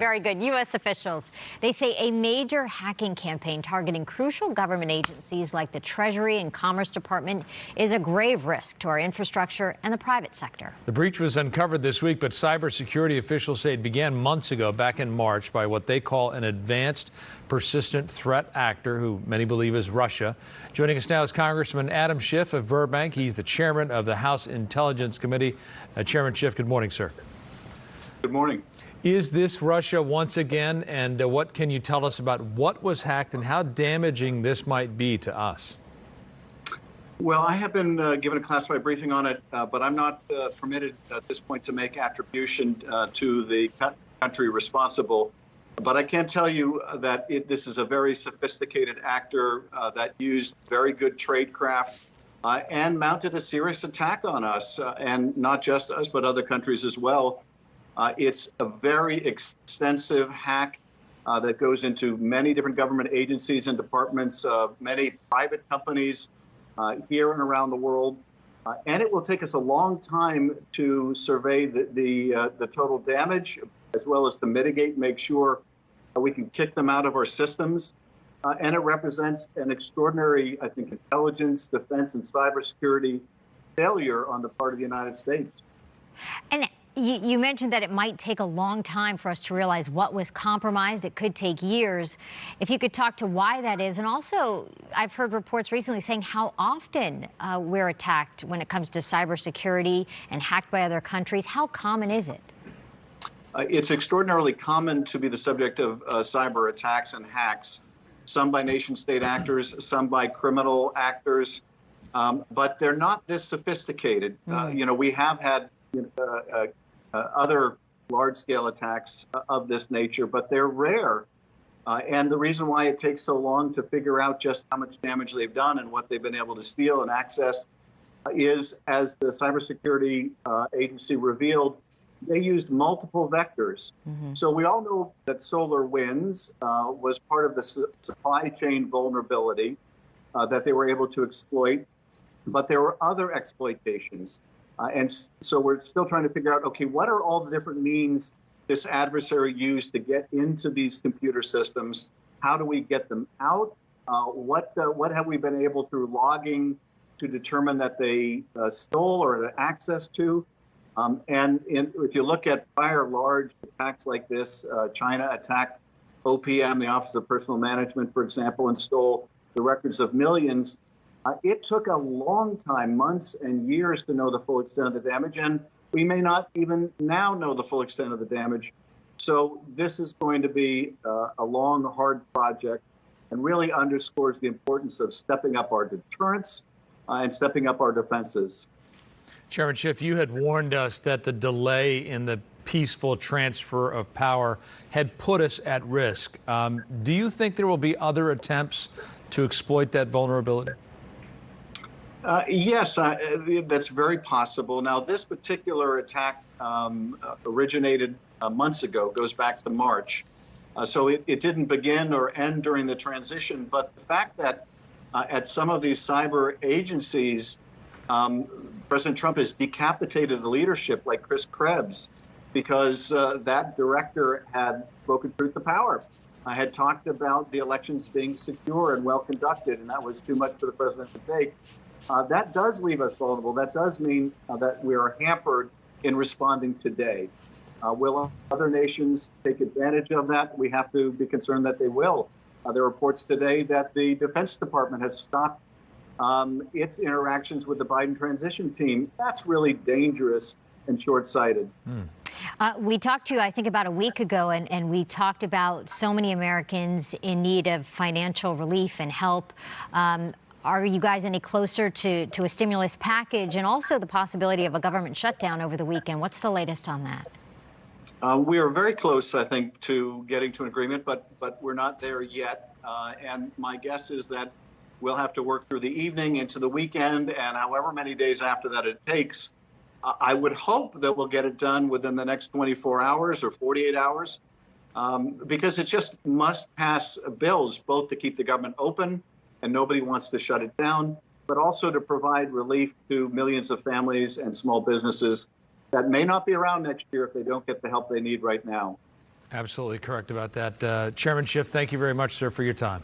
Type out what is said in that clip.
Very good. U.S. officials, they say a major hacking campaign targeting crucial government agencies like the Treasury and Commerce Department is a grave risk to our infrastructure and the private sector. The breach was uncovered this week, but cybersecurity officials say it began months ago, back in March, by what they call an advanced persistent threat actor, who many believe is Russia. Joining us now is Congressman Adam Schiff of Burbank. He's the chairman of the House Intelligence Committee. Chairman Schiff, good morning, sir. Good morning. Is this Russia once again, and what can you tell us about what was hacked and how damaging this might be to us? Well, I have been given a classified briefing on it, but I'm not permitted at this point to make attribution to the country responsible. But I can tell you that this is a very sophisticated actor that used very good tradecraft and mounted a serious attack on us, and not just us, but other countries as well. It's a very extensive hack that goes into many different government agencies and departments, many private companies here and around the world. And it will take us a long time to survey the total damage, as well as to mitigate, make sure we can kick them out of our systems. And it represents an extraordinary, I think, intelligence, defense, and cybersecurity failure on the part of the United States. And you mentioned that it might take a long time for us to realize what was compromised. It could take years. If you could talk to why that is. And also, I've heard reports recently saying how often we're attacked when it comes to cybersecurity and hacked by other countries. How common is it? It's extraordinarily common to be the subject of cyber attacks and hacks, some by nation-state actors, some by criminal actors, but they're not this sophisticated. You know, we have had other large-scale attacks of this nature, but they're rare. And the reason why it takes so long to figure out just how much damage they've done and what they've been able to steal and access is, as the cybersecurity agency revealed, they used multiple vectors. So we all know that SolarWinds was part of the supply chain vulnerability that they were able to exploit, but there were other exploitations. And so we're still trying to figure out, okay, what are all the different means this adversary used to get into these computer systems? How do we get them out? What have we been able through logging to determine that they stole or had access to? If you look at prior large attacks like this, China attacked OPM, the Office of Personal Management, for example, and stole the records of millions. It took a long time, months and years, to know the full extent of the damage, and we may not even now know the full extent of the damage. So this is going to be a long, hard project, and really underscores the importance of stepping up our deterrence and stepping up our defenses. Chairman Schiff, you had warned us that the delay in the peaceful transfer of power had put us at risk. Do you think there will be other attempts to exploit that vulnerability? Yes, that's very possible. Now, this particular attack originated months ago, goes back to March. So it didn't begin or end during the transition. But the fact that at some of these cyber agencies, President Trump has decapitated the leadership, like Chris Krebs, because that director had spoken truth to power. I had talked about the elections being secure and well conducted, and that was too much for the president to take. That does leave us vulnerable. That does mean that we are hampered in responding today. Will other nations take advantage of that? We have to be concerned that they will. There are reports today that the Defense Department has stopped its interactions with the Biden transition team. That's really dangerous and short-sighted. We talked to you, I think, about a week ago, and we talked about so many Americans in need of financial relief and help. Are you guys any closer to a stimulus package, and also the possibility of a government shutdown over the weekend? What's the latest on that? We are very close, I think, to getting to an agreement, but we're not there yet. And my guess is that we'll have to work through the evening into the weekend, and however many days after that it takes. I would hope that we'll get it done within the next 24 hours or 48 hours, because it just must pass bills, both to keep the government open, and nobody wants to shut it down, but also to provide relief to millions of families and small businesses that may not be around next year if they don't get the help they need right now. Absolutely correct about that. Chairman Schiff, thank you very much, sir, for your time.